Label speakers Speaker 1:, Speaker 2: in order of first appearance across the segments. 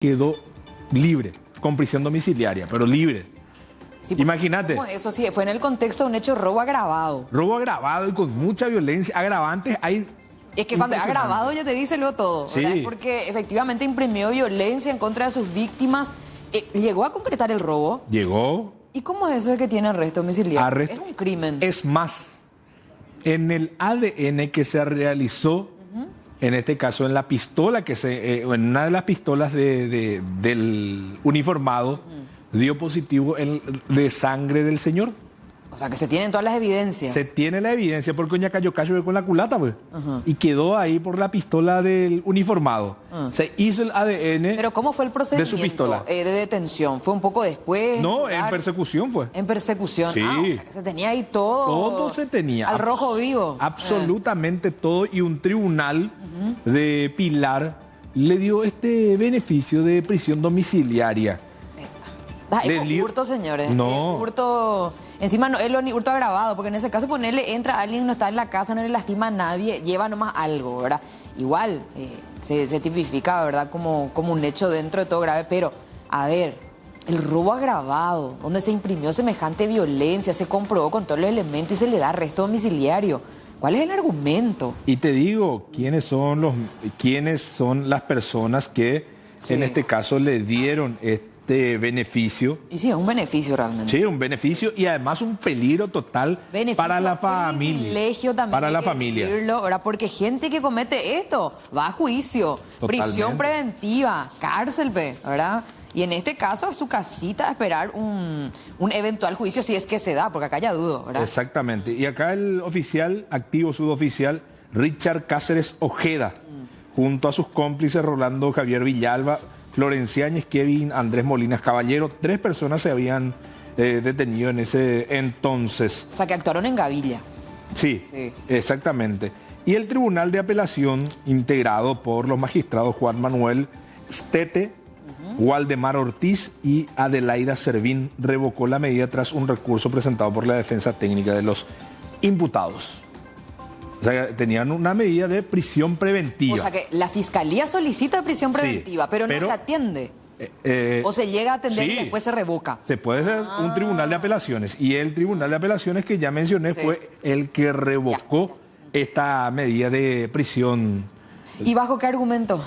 Speaker 1: quedó libre, con prisión domiciliaria, pero libre.
Speaker 2: Sí,
Speaker 1: Imagínate.
Speaker 2: Eso sí, fue en el contexto de un hecho de robo agravado.
Speaker 1: Robo agravado y con mucha violencia. Agravantes hay.
Speaker 2: Es que cuando es agravado ya te dice luego todo, ¿verdad?
Speaker 1: Sí.
Speaker 2: Es porque efectivamente imprimió violencia en contra de sus víctimas. Llegó a concretar el robo.
Speaker 1: Llegó.
Speaker 2: ¿Y cómo es eso de que tiene arresto domiciliario?
Speaker 1: Arresto.
Speaker 2: Es un crimen.
Speaker 1: Es más, en el ADN que se realizó, en este caso en la pistola, en una de las pistolas del uniformado, dio positivo de sangre del señor.
Speaker 2: O sea, que se tienen todas las evidencias.
Speaker 1: Se tiene la evidencia porque Oña cayó con la culata, pues. Y quedó ahí por la pistola del uniformado. Se hizo el ADN.
Speaker 2: Pero ¿cómo fue el procedimiento
Speaker 1: de su pistola?
Speaker 2: De detención? ¿Fue un poco después?
Speaker 1: No, en persecución fue.
Speaker 2: En persecución.
Speaker 1: Sí.
Speaker 2: O sea, que se tenía ahí todo.
Speaker 1: Todo se tenía.
Speaker 2: Al rojo vivo.
Speaker 1: Absolutamente todo. Y un tribunal de Pilar le dio este beneficio de prisión domiciliaria.
Speaker 2: Es hurto, señores.
Speaker 1: No.
Speaker 2: Hurto. Encima no es lo ni hurto agravado, porque en ese caso ponerle, entra alguien, no está en la casa, no le lastima a nadie, lleva nomás algo, ¿verdad? Igual se tipifica, ¿verdad? Como un hecho dentro de todo grave, pero, a ver, el robo agravado, donde se imprimió semejante violencia, se comprobó con todos los elementos y se le da arresto domiciliario. ¿Cuál es el argumento?
Speaker 1: Y te digo, quiénes son las personas que en este caso le dieron este beneficio.
Speaker 2: Y sí, es un beneficio realmente.
Speaker 1: Sí, un beneficio y además un peligro total para la familia.
Speaker 2: Privilegio también.
Speaker 1: Para la familia.
Speaker 2: Decirlo, ¿verdad? Porque gente que comete esto va a juicio,
Speaker 1: Totalmente.
Speaker 2: prisión preventiva, cárcel, ¿verdad? Y en este caso a su casita a esperar un eventual juicio si es que se da, porque acá ya dudo, ¿verdad?
Speaker 1: Exactamente. Y acá el oficial, activo suboficial, Richard Cáceres Ojeda, junto a sus cómplices Rolando Javier Villalba, Florencia Áñez, Kevin Andrés Molinas Caballero, 3 personas se habían detenido en ese entonces.
Speaker 2: O sea, que actuaron en gavilla.
Speaker 1: Sí,
Speaker 2: Sí.
Speaker 1: exactamente. Y el Tribunal de Apelación, integrado por los magistrados Juan Manuel Stete, Waldemar Ortiz y Adelaida Servín, revocó la medida tras un recurso presentado por la defensa técnica de los imputados. O sea, tenían una medida de prisión preventiva.
Speaker 2: O sea, que la fiscalía solicita prisión
Speaker 1: Sí,
Speaker 2: preventiva, pero no se atiende. O se llega a atender
Speaker 1: sí.
Speaker 2: y después se revoca.
Speaker 1: Se puede hacer un tribunal de apelaciones. Y el tribunal de apelaciones que ya mencioné fue el que revocó esta medida de prisión.
Speaker 2: ¿Y bajo qué argumento?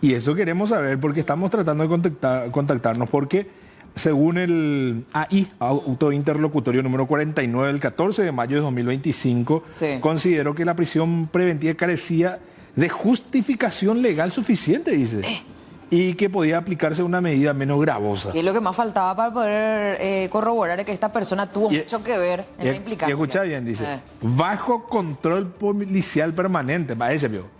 Speaker 1: Y eso queremos saber porque estamos tratando de contactarnos porque según el AI, Auto Interlocutorio número 49 del 14 de mayo de 2025, consideró que la prisión preventiva carecía de justificación legal suficiente, dice. Y que podía aplicarse una medida menos gravosa.
Speaker 2: Que es lo que más faltaba para poder corroborar que esta persona tuvo mucho que ver en la implicancia.
Speaker 1: Y escucha bien, dice, bajo control policial permanente, parece, vio.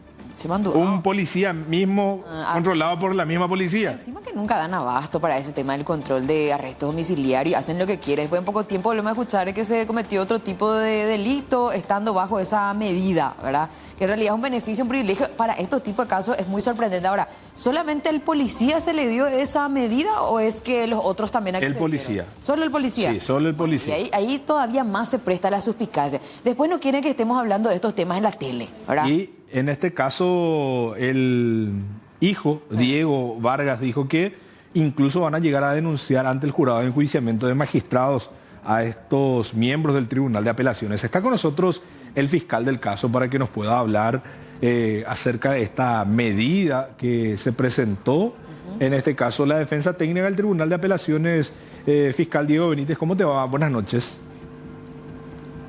Speaker 1: Un policía mismo controlado por la misma policía.
Speaker 2: Encima que nunca dan abasto para ese tema del control de arresto domiciliario y hacen lo que quieren. Después de poco tiempo volvemos a escuchar que se cometió otro tipo de delito estando bajo esa medida, ¿verdad? Que en realidad es un beneficio, un privilegio. Para estos tipos de casos es muy sorprendente. Ahora, ¿solamente al policía se le dio esa medida o es que los otros también accedieron?
Speaker 1: El policía.
Speaker 2: ¿Solo el policía?
Speaker 1: Sí, solo el policía.
Speaker 2: Y ahí todavía más se presta la suspicacia. Después no quieren que estemos hablando de estos temas en la tele, ¿verdad?
Speaker 1: Y en este caso, el hijo, Diego Vargas, dijo que incluso van a llegar a denunciar ante el jurado de enjuiciamiento de magistrados a estos miembros del Tribunal de Apelaciones. Está con nosotros el fiscal del caso para que nos pueda hablar acerca de esta medida que se presentó. En este caso, la defensa técnica del Tribunal de Apelaciones. Fiscal Diego Benítez, ¿cómo te va? Buenas noches.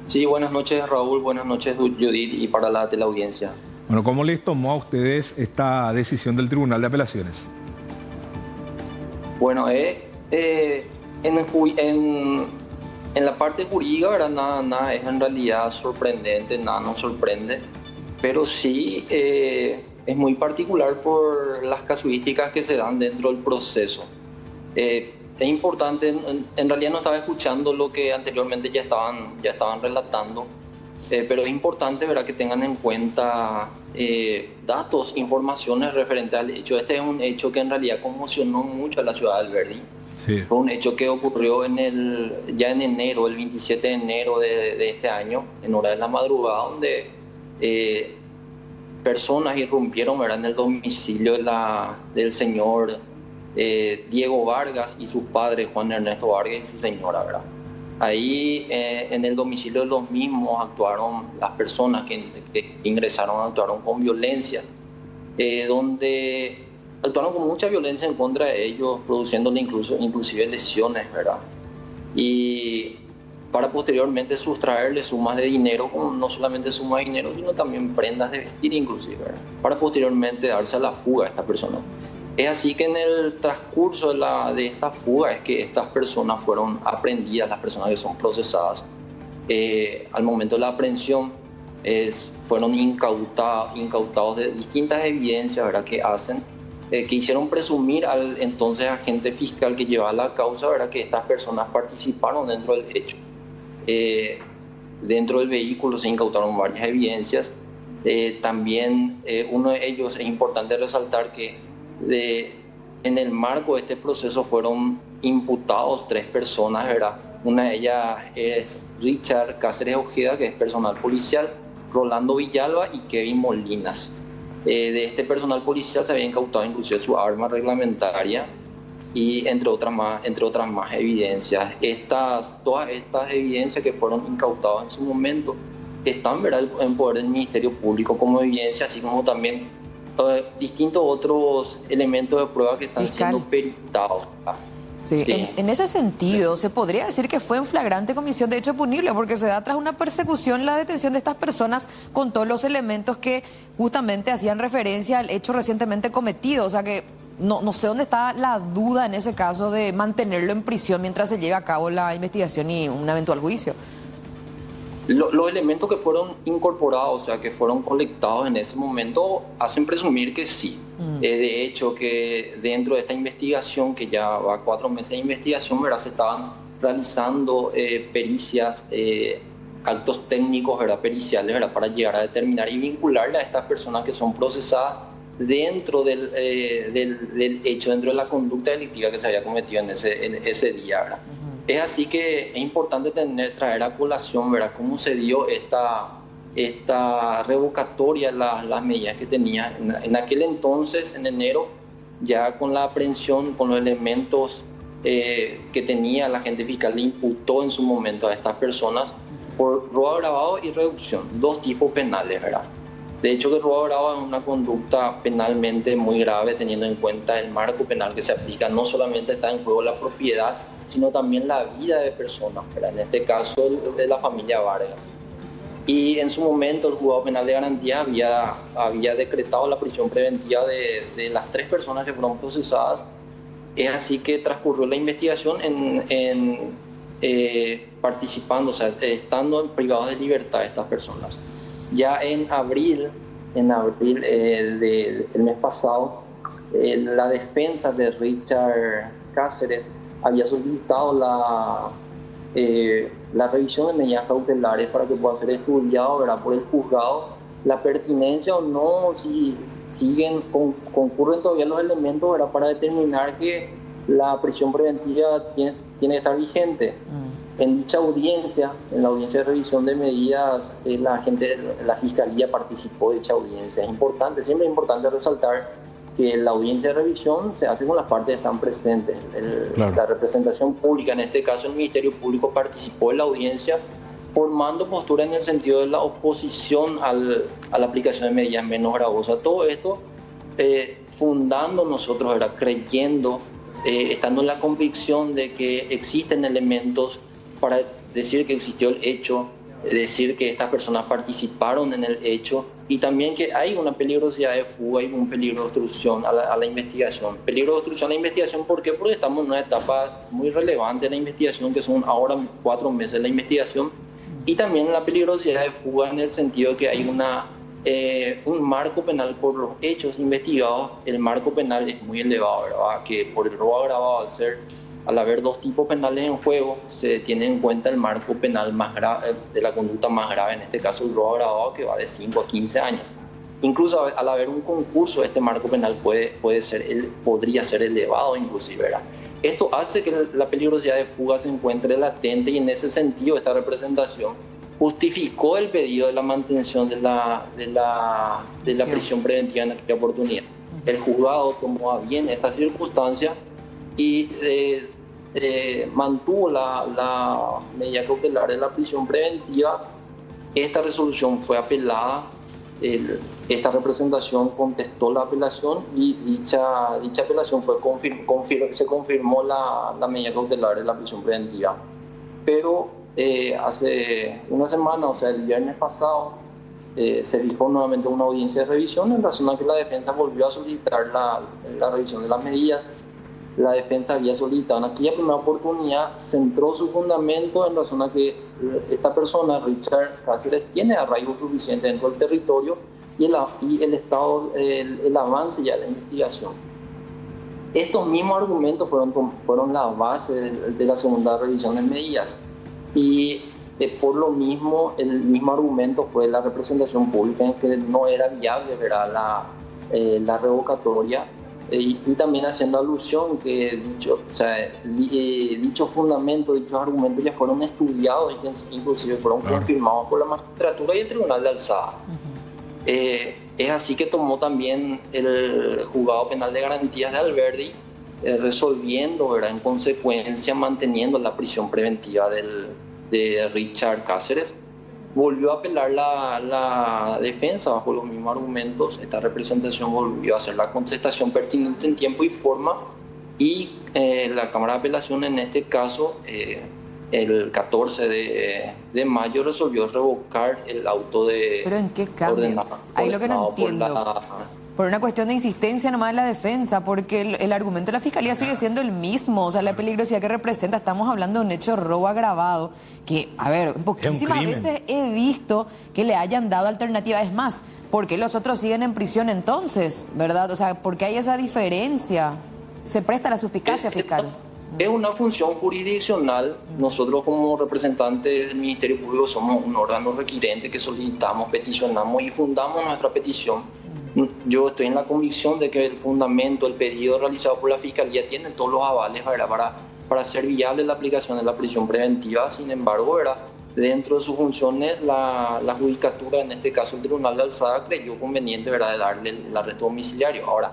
Speaker 3: Sí, buenas noches Raúl, buenas noches Judith y para la teleaudiencia.
Speaker 1: Bueno, ¿cómo les tomó a ustedes esta decisión del Tribunal de Apelaciones?
Speaker 3: Bueno, en la parte jurídica, ¿verdad? Nada es en realidad sorprendente, nada nos sorprende, pero sí es muy particular por las casuísticas que se dan dentro del proceso. Es importante, en realidad no estaba escuchando lo que anteriormente ya estaban relatando, pero es importante, ¿verdad?, que tengan en cuenta datos, informaciones referentes al hecho. Este es un hecho que en realidad conmocionó mucho a la ciudad de Alberdi.
Speaker 1: Sí.
Speaker 3: Fue un hecho que ocurrió ya en enero, el 27 de enero de este año, en hora de la madrugada, donde personas irrumpieron, ¿verdad?, en el domicilio del señor Diego Vargas y su padre Juan Ernesto Vargas y su señora, ¿verdad? Ahí en el domicilio de los mismos actuaron las personas que ingresaron, actuaron con violencia, donde actuaron con mucha violencia en contra de ellos, produciéndole inclusive lesiones, ¿verdad? Y para posteriormente sustraerle sumas de dinero, no solamente sumas de dinero, sino también prendas de vestir inclusive, ¿verdad?, para posteriormente darse a la fuga a estas personas. Es así que en el transcurso de esta fuga es que estas personas fueron aprehendidas, las personas que son procesadas. Al momento de la aprehensión fueron incautados de distintas evidencias, ¿verdad?, que hicieron presumir al entonces agente fiscal que llevaba la causa, ¿verdad?, que estas personas participaron dentro del hecho. Dentro del vehículo se incautaron varias evidencias. También uno de ellos, es importante resaltar que en el marco de este proceso fueron imputados 3 personas, ¿verdad? Una de ellas es Richard Cáceres Ojeda, que es personal policial, Rolando Villalba y Kevin Molinas. De este personal policial se había incautado inclusive su arma reglamentaria y entre otras más evidencias. Todas estas evidencias que fueron incautadas en su momento están, ¿verdad?, en poder del Ministerio Público como evidencia, así como también distintos otros elementos de prueba que están siendo peritados.
Speaker 2: Sí. En ese sentido, se podría decir que fue en flagrante comisión de hecho punible, porque se da tras una persecución la detención de estas personas con todos los elementos que justamente hacían referencia al hecho recientemente cometido. O sea que no sé dónde está la duda en ese caso de mantenerlo en prisión mientras se lleve a cabo la investigación y un eventual juicio.
Speaker 3: Los elementos que fueron incorporados, o sea, que fueron colectados en ese momento, hacen presumir que sí. De hecho, que dentro de esta investigación, que ya va 4 meses de investigación, ¿verdad?, se estaban realizando pericias, actos técnicos, ¿verdad?, periciales, ¿verdad?, para llegar a determinar y vincularle a estas personas que son procesadas dentro del hecho, dentro de la conducta delictiva que se había cometido en ese día, ¿verdad? Es así que es importante traer a colación, ¿verdad?, cómo se dio esta revocatoria, las medidas que tenía. En aquel entonces, en enero, ya con la aprehensión, con los elementos que tenía la agente fiscal, le imputó en su momento a estas personas por robo agravado y reducción, 2 tipos penales, ¿verdad? De hecho, que el robo agravado es una conducta penalmente muy grave, teniendo en cuenta el marco penal que se aplica. No solamente está en juego la propiedad, sino también la vida de personas, ¿verdad?, en este caso de la familia Vargas. Y en su momento el juzgado penal de garantía había decretado la prisión preventiva de las 3 personas que fueron procesadas. Es así que transcurrió la investigación participando, o sea, estando privados de libertad estas personas. Ya en abril del mes pasado, la defensa de Richard Cáceres había solicitado la revisión de medidas cautelares para que pueda ser estudiado, ¿verdad?, por el juzgado la pertinencia o no, si concurren todavía los elementos, ¿verdad?, para determinar que la prisión preventiva tiene que estar vigente. En dicha audiencia, en la audiencia de revisión de medidas, la Fiscalía participó de dicha audiencia. Siempre es importante resaltar que la audiencia de revisión se hace con las partes que están presentes. Claro. La representación pública, en este caso el Ministerio Público, participó en la audiencia formando postura en el sentido de la oposición a la aplicación de medidas menos gravosas. Todo esto fundando nosotros, ¿verdad?, creyendo, estando en la convicción de que existen elementos para decir que existió el hecho, decir que estas personas participaron en el hecho y también que hay una peligrosidad de fuga y un peligro de obstrucción a la investigación. Peligro de obstrucción a la investigación, ¿por qué? Porque estamos en una etapa muy relevante de la investigación, que son ahora 4 meses de la investigación, y también la peligrosidad de fuga en el sentido de que hay un marco penal por los hechos investigados. El marco penal es muy elevado, ¿verdad?, que por el robo agravado, al haber 2 tipos penales en juego, se tiene en cuenta el marco penal más grave, de la conducta más grave, en este caso el robo agravado, que va de 5 a 15 años. Incluso al haber un concurso, este marco penal podría ser elevado inclusive, ¿verdad? Esto hace que la peligrosidad de fuga se encuentre latente, y en ese sentido esta representación justificó el pedido de la mantención de la prisión preventiva en aquella oportunidad. El juzgado tomó a bien esta circunstancia y mantuvo la medida cautelar de la prisión preventiva. Esta resolución fue apelada, esta representación contestó la apelación y dicha apelación se confirmó la medida cautelar de la prisión preventiva. Pero hace una semana, o sea, el viernes pasado, se fijó nuevamente una audiencia de revisión en razón a que la defensa volvió a solicitar la revisión de las medidas. La defensa había solicitado en aquella primera oportunidad, centró su fundamento en razón a que esta persona, Richard Cáceres, tiene arraigo suficiente dentro del territorio y el avance ya de la investigación. Estos mismos argumentos fueron la base de la segunda revisión de medidas y por lo mismo el mismo argumento fue la representación pública en que no era viable, ¿verdad?, la revocatoria. Y también haciendo alusión que dichos fundamentos, dichos argumentos ya fueron estudiados y que inclusive fueron confirmados por la magistratura y el Tribunal de Alzada. Es así que tomó también el Juzgado Penal de Garantías de Alberdi, resolviendo, ¿verdad?, en consecuencia manteniendo la prisión preventiva de Richard Cáceres. Volvió a apelar la defensa bajo los mismos argumentos. Esta representación volvió a hacer la contestación pertinente en tiempo y forma y la Cámara de Apelación en este caso el 14 de mayo resolvió revocar el auto de...
Speaker 2: ¿Pero en qué cambio? Ahí lo que no entiendo. Por una cuestión de insistencia nomás de la defensa, porque el argumento de la Fiscalía sigue siendo el mismo. O sea, la peligrosidad que representa, estamos hablando de un hecho de robo agravado, que, a ver, poquísimas veces he visto que le hayan dado alternativa. Es más, ¿por qué los otros siguen en prisión entonces? ¿Verdad? O sea, ¿por qué hay esa diferencia? Se presta la suspicacia fiscal.
Speaker 3: Es una función jurisdiccional. Nosotros como representantes del Ministerio Público somos un órgano requirente que solicitamos, peticionamos y fundamos nuestra petición. Yo estoy en la convicción de que el fundamento, el pedido realizado por la Fiscalía tiene todos los avales, ¿verdad?, para hacer viable la aplicación de la prisión preventiva. Sin embargo, ¿verdad?, dentro de sus funciones, la Judicatura, en este caso el Tribunal de Alzada, creyó conveniente, ¿verdad?, de darle el arresto domiciliario. Ahora,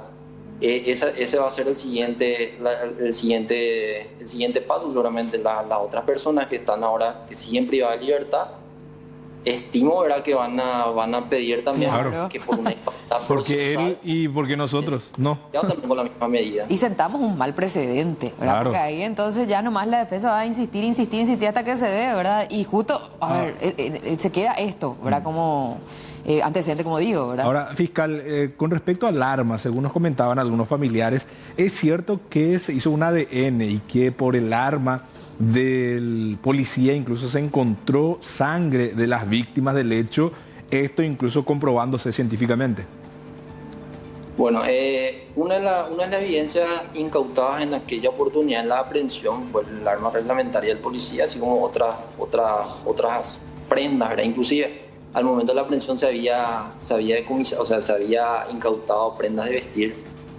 Speaker 3: ese va a ser el siguiente paso. Seguramente las otras personas que están ahora, que siguen privadas de libertad, estimo, ¿verdad?, que van a pedir también que por una
Speaker 1: porque él y porque nosotros no.
Speaker 3: Ya también con la misma medida.
Speaker 2: Y sentamos un mal precedente, ¿verdad? Porque ahí entonces ya nomás la defensa va a insistir hasta que se dé, ¿verdad? Y justo, ver, se queda esto, ¿verdad? Como antecedente, como digo, ¿verdad?
Speaker 1: Ahora, fiscal, con respecto al arma, según nos comentaban algunos familiares, ¿es cierto que se hizo un ADN y que por el arma del policía incluso se encontró sangre de las víctimas del hecho, esto incluso comprobándose científicamente?
Speaker 3: Bueno, una de las evidencias incautadas en aquella oportunidad en la aprehensión fue el arma reglamentaria del policía, así como otras prendas, ¿verdad? Inclusive al momento de la aprehensión se había incautado prendas de vestir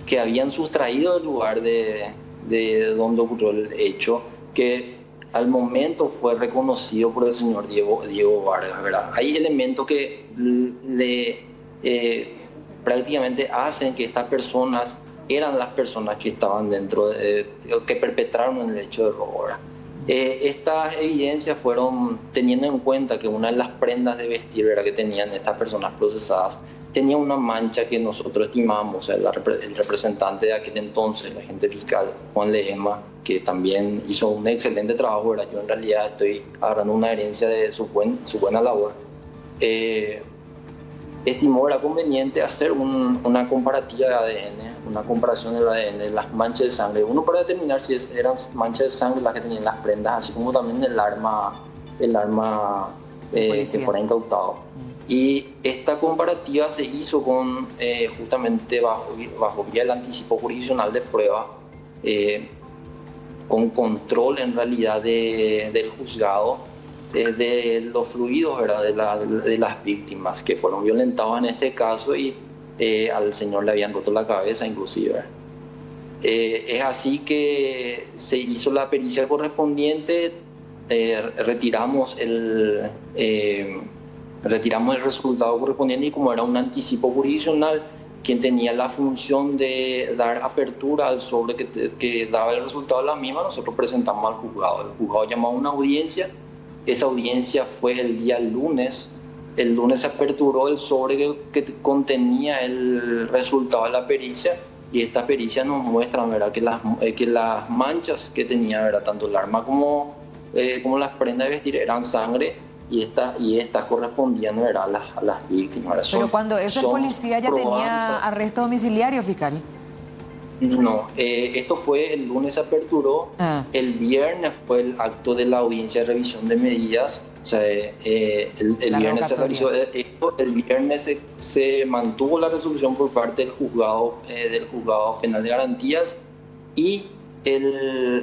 Speaker 3: que habían sustraído del lugar de donde ocurrió el hecho, que al momento fue reconocido por el señor Diego Vargas, ¿verdad? Hay elementos que prácticamente hacen que estas personas eran las personas que estaban dentro, que perpetraron el hecho de robo, ¿verdad? Estas evidencias fueron teniendo en cuenta que una de las prendas de vestir, ¿verdad?, que tenían estas personas procesadas tenía una mancha que nosotros estimábamos. O sea, el representante de aquel entonces, el agente fiscal Juan Ledesma, que también hizo un excelente trabajo, ¿verdad? Yo en realidad estoy agarrando una herencia de su buena labor. Estimó era conveniente hacer una comparativa de ADN, una comparación del ADN de las manchas de sangre. Uno, para determinar si eran manchas de sangre las que tenían las prendas, así como también el arma que fuera incautado. Y esta comparativa se hizo con justamente bajo vía del anticipo jurisdiccional de prueba, con control en realidad del juzgado de los fluidos, ¿verdad?, de las víctimas que fueron violentados en este caso, y al señor le habían roto la cabeza inclusive. Es así que se hizo la pericia correspondiente, retiramos retiramos el resultado correspondiente y como era un anticipo jurisdiccional, quien tenía la función de dar apertura al sobre que daba el resultado de la misma, nosotros presentamos al juzgado. El juzgado llamó a una audiencia, esa audiencia fue el día lunes. El lunes se aperturó el sobre que contenía el resultado de la pericia y estas pericias nos muestran, ¿verdad?, que las manchas que tenía, ¿verdad?, tanto el arma como las prendas de vestir eran sangre y estas correspondían, ¿verdad?, a las víctimas, ¿verdad?
Speaker 2: Pero cuando ese policía ya tenía arresto domiciliario, fiscal.
Speaker 3: No, esto fue el lunes se aperturó, el viernes fue el acto de la audiencia de revisión de medidas. O sea, el viernes se realizó esto, el viernes se mantuvo la resolución por parte del juzgado penal de garantías y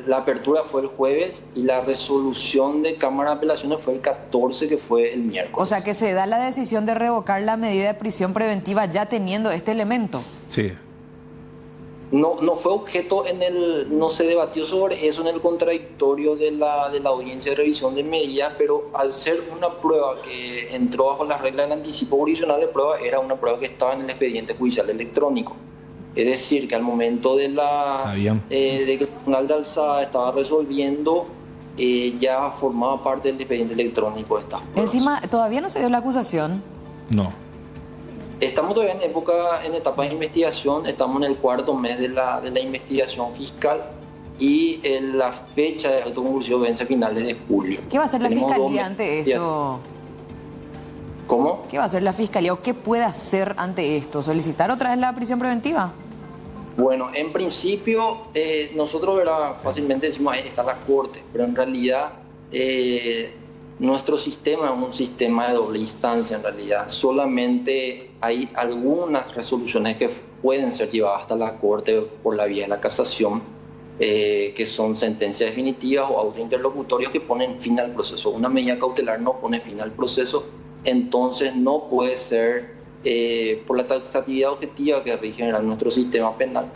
Speaker 3: la apertura fue el jueves y la resolución de Cámara de Apelaciones fue el 14, que fue el miércoles.
Speaker 2: O sea, que se da la decisión de revocar la medida de prisión preventiva ya teniendo este elemento.
Speaker 1: Sí.
Speaker 3: No fue objeto no se debatió sobre eso en el contradictorio de la audiencia de revisión de medidas, pero al ser una prueba que entró bajo las reglas del anticipo jurisdiccional de prueba, era una prueba que estaba en el expediente judicial electrónico. Es decir, que al momento de que el Tribunal de Alzada estaba resolviendo, ya formaba parte del expediente electrónico de estas pruebas.
Speaker 2: Encima, ¿todavía no se dio la acusación?
Speaker 1: No.
Speaker 3: Estamos todavía en etapa de investigación, estamos en el cuarto mes de la investigación fiscal y la fecha de autoconclusión vence a finales de julio.
Speaker 2: ¿Qué va a hacer la fiscalía ante esto?
Speaker 3: ¿Cómo?
Speaker 2: ¿Qué va a hacer la fiscalía o qué puede hacer ante esto? ¿Solicitar otra vez la prisión preventiva?
Speaker 3: Bueno, en principio nosotros, ¿verdad?, fácilmente decimos ahí está la corte, pero en realidad nuestro sistema es un sistema de doble instancia en realidad. Solamente hay algunas resoluciones que pueden ser llevadas hasta la corte por la vía de la casación, que son sentencias definitivas o autointerlocutorios que ponen fin al proceso. Una medida cautelar no pone fin al proceso, entonces no puede ser por la taxatividad objetiva que rige en nuestro sistema penal,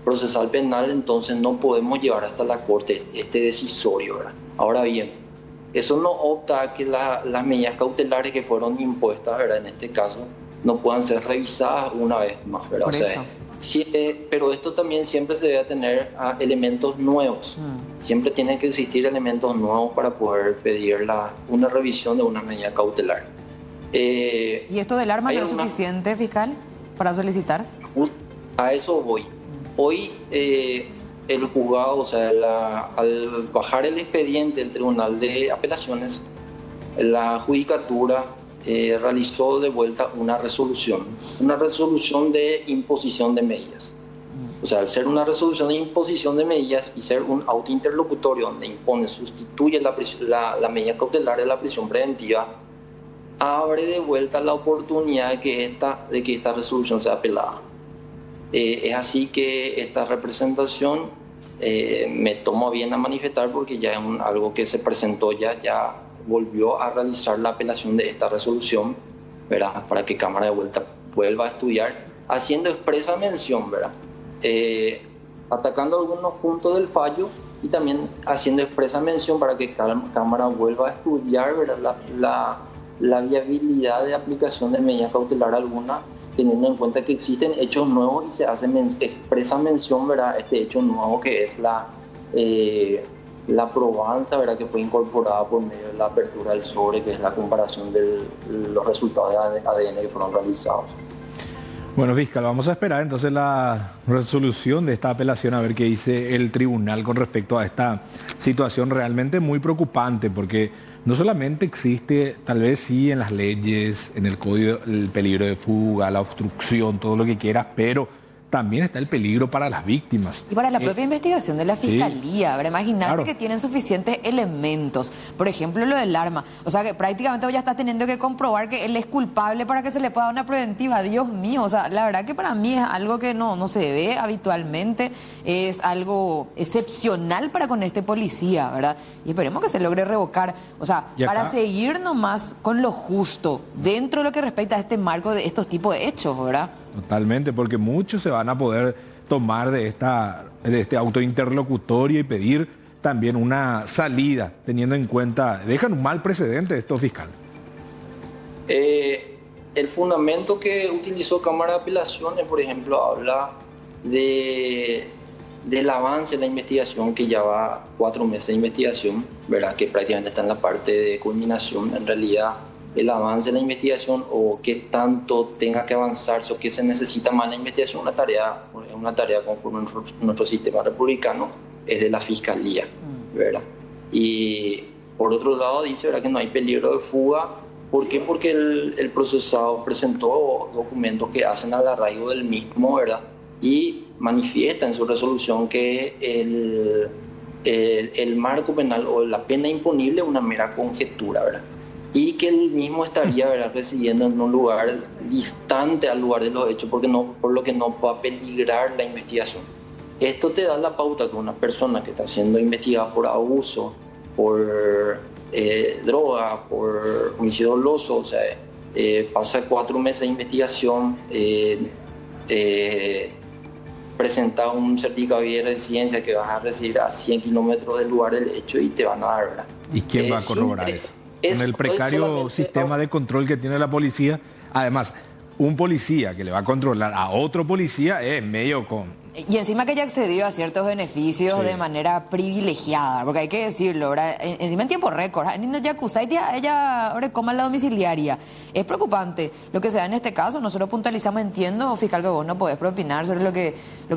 Speaker 3: procesal penal, entonces no podemos llevar hasta la corte este decisorio, ¿verdad? Ahora bien, eso no opta a que las medidas cautelares que fueron impuestas, ¿verdad?, en este caso, no puedan ser revisadas una vez más, ¿verdad?
Speaker 2: Por eso.
Speaker 3: Pero esto también siempre se debe tener a elementos nuevos. Siempre tienen que existir elementos nuevos para poder pedir una revisión de una medida cautelar.
Speaker 2: ¿Y esto del arma no es suficiente, fiscal, para solicitar?
Speaker 3: A eso voy. Hoy el juzgado, o sea, al bajar el expediente del Tribunal de Apelaciones, la judicatura realizó de vuelta una resolución de imposición de medidas. O sea, al ser una resolución de imposición de medidas y ser un autointerlocutorio donde sustituye la medida cautelar de la prisión preventiva, abre de vuelta la oportunidad de que esta resolución sea apelada. Es así que esta representación me tomo bien a manifestar porque ya es algo que se presentó, ya volvió a realizar la apelación de esta resolución, ¿verdad?, para que Cámara de vuelta vuelva a estudiar, haciendo expresa mención, ¿verdad?, atacando algunos puntos del fallo y también haciendo expresa mención para que Cámara vuelva a estudiar, ¿verdad?, la viabilidad de aplicación de medida cautelar alguna, teniendo en cuenta que existen hechos nuevos y se hace expresa mención, ¿verdad?, este hecho nuevo que es la probanza, ¿verdad?, que fue incorporada por medio de la apertura del sobre, que es la comparación de los resultados de ADN que fueron realizados.
Speaker 1: Bueno, fiscal, vamos a esperar entonces la resolución de esta apelación a ver qué dice el tribunal con respecto a esta situación realmente muy preocupante, porque no solamente existe, tal vez sí en las leyes, en el código, el peligro de fuga, la obstrucción, todo lo que quieras, pero también está el peligro para las víctimas.
Speaker 2: Y para la propia investigación de la fiscalía. Sí, imagínate, claro, que tienen suficientes elementos. Por ejemplo, lo del arma. O sea, que prácticamente ya estás teniendo que comprobar que él es culpable para que se le pueda dar una preventiva. Dios mío, o sea, la verdad que para mí es algo que no se ve habitualmente. Es algo excepcional para con este policía, ¿verdad? Y esperemos que se logre revocar. O sea, para seguir nomás con lo justo, dentro de lo que respecta a este marco de estos tipos de hechos, ¿verdad?
Speaker 1: Totalmente, porque muchos se van a poder tomar de este autointerlocutorio y pedir también una salida, teniendo en cuenta, dejan un mal precedente estos fiscales.
Speaker 3: El fundamento que utilizó Cámara de Apelaciones, por ejemplo, habla del avance en la investigación, que ya va 4 meses de investigación, ¿verdad? Que prácticamente está en la parte de culminación. En realidad, el avance en la investigación o qué tanto tenga que avanzarse o qué se necesita más en la investigación, es una tarea conforme nuestro sistema republicano, es de la Fiscalía, ¿verdad? Y por otro lado dice, ¿verdad?, que no hay peligro de fuga. ¿Por qué? Porque el procesado presentó documentos que hacen al arraigo del mismo, ¿verdad? Y manifiesta en su resolución que el marco penal o la pena imponible es una mera conjetura, ¿verdad? Y que él mismo estaría, ¿verdad?, residiendo en un lugar distante al lugar de los hechos, por lo que no va a peligrar la investigación. Esto te da la pauta que una persona que está siendo investigada por abuso, por droga, por homicidio doloso, o sea, pasa 4 meses de investigación, presenta un certificado de residencia que vas a recibir a 100 kilómetros del lugar del hecho y te van a dar, ¿verdad?
Speaker 1: ¿Y quién va a corroborar eso? Con el precario sistema de control que tiene la policía, además, un policía que le va a controlar a otro policía es medio con...
Speaker 2: Y encima que ella accedió a ciertos beneficios de manera privilegiada, porque hay que decirlo, ¿verdad? Encima en tiempo récord, ella ahora coma la domiciliaria. Es preocupante lo que se da en este caso. Nosotros puntualizamos, entiendo, fiscal, que vos no podés opinar sobre lo que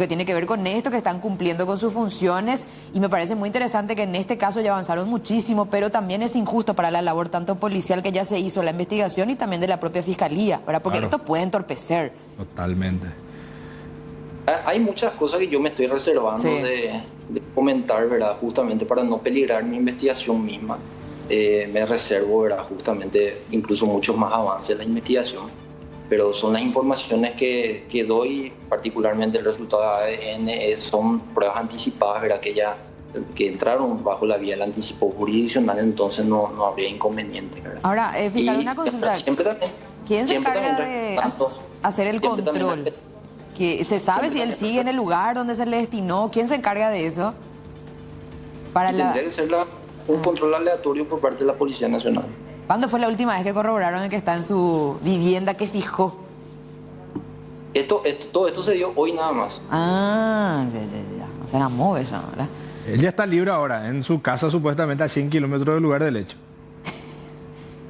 Speaker 2: tiene que ver con esto, que están cumpliendo con sus funciones, y me parece muy interesante que en este caso ya avanzaron muchísimo, pero también es injusto para la labor tanto policial que ya se hizo la investigación y también de la propia fiscalía, ¿verdad? Porque esto puede entorpecer.
Speaker 1: Totalmente.
Speaker 3: Hay muchas cosas que yo me estoy reservando de comentar, ¿verdad? Justamente para no peligrar mi investigación misma. Me reservo, ¿verdad?, justamente incluso muchos más avances en la investigación. Pero son las informaciones que doy, particularmente el resultado de ADN, son pruebas anticipadas, ¿verdad?, que entraron bajo la vía del anticipo jurisdiccional, entonces no habría inconveniente, ¿verdad?
Speaker 2: Ahora, fiscal, una consulta. ¿Quién se encarga de hacer el control? Que ¿se sabe si él sigue en el lugar donde se le destinó? ¿Quién se encarga de eso?
Speaker 3: Tendría que ser un control aleatorio por parte de la Policía Nacional.
Speaker 2: ¿Cuándo fue la última vez que corroboraron el que está en su vivienda que fijó?
Speaker 3: Todo esto se dio hoy nada más.
Speaker 2: O sea, era móvil eso, ¿verdad?
Speaker 1: Él ya está libre ahora, en su casa supuestamente a 100 kilómetros del lugar del hecho.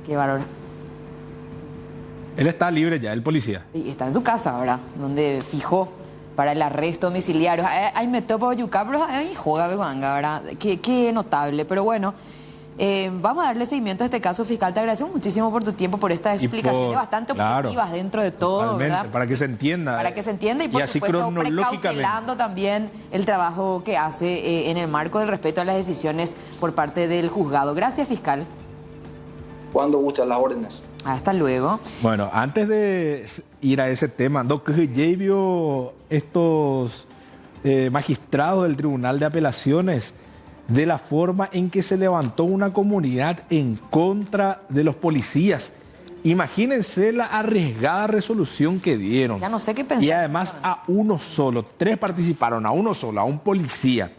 Speaker 2: Qué bárbaro.
Speaker 1: Él está libre ya, el policía.
Speaker 2: Y está en su casa, ¿verdad? Donde fijó para el arresto domiciliario. Ahí me topo yuca, pero ahí joda, ¿verdad? Qué notable. Pero bueno, vamos a darle seguimiento a este caso, fiscal. Te agradecemos muchísimo por tu tiempo, por estas explicaciones bastante objetivas dentro de todo, ¿verdad?
Speaker 1: Para que se entienda.
Speaker 2: Para que se entienda y por
Speaker 1: así
Speaker 2: supuesto
Speaker 1: cronológicamente,
Speaker 2: precautelando también el trabajo que hace en el marco del respeto a las decisiones por parte del juzgado. Gracias, fiscal.
Speaker 3: Cuando guste, a las órdenes.
Speaker 2: Hasta luego.
Speaker 1: Bueno, antes de ir a ese tema, Doc, ¿ya vio estos magistrados del Tribunal de Apelaciones de la forma en que se levantó una comunidad en contra de los policías? Imagínense la arriesgada resolución que dieron.
Speaker 2: Ya no sé qué pensar.
Speaker 1: Y además a uno solo, 3 participaron, a uno solo, a un policía.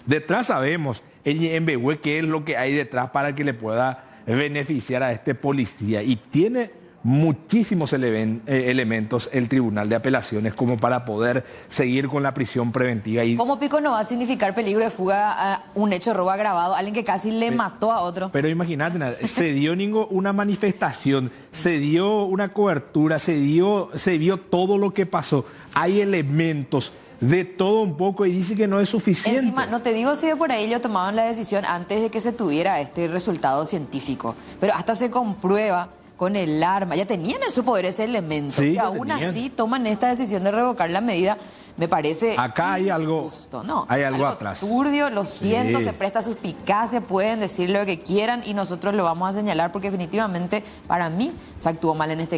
Speaker 1: Detrás sabemos el INBW qué es lo que hay detrás para que le pueda beneficiar a este policía, y tiene muchísimos elementos el Tribunal de Apelaciones como para poder seguir con la prisión preventiva.
Speaker 2: ¿Cómo pico no va a significar peligro de fuga a un hecho de robo agravado, alguien que casi le mató a otro?
Speaker 1: Pero imagínate, se dio una manifestación, se dio una cobertura, se vio todo lo que pasó. Hay elementos de todo un poco y dice que no es suficiente.
Speaker 2: Encima, no te digo si de por ahí ellos tomaban la decisión antes de que se tuviera este resultado científico, pero hasta se comprueba con el arma, ya tenían en su poder ese elemento, y aún así toman esta decisión de revocar la medida. Me parece
Speaker 1: acá hay algo
Speaker 2: injusto, ¿no?
Speaker 1: Hay algo atrás.
Speaker 2: Turbio, lo siento, se presta a suspicacia, pueden decir lo que quieran y nosotros lo vamos a señalar porque definitivamente para mí se actuó mal en este caso.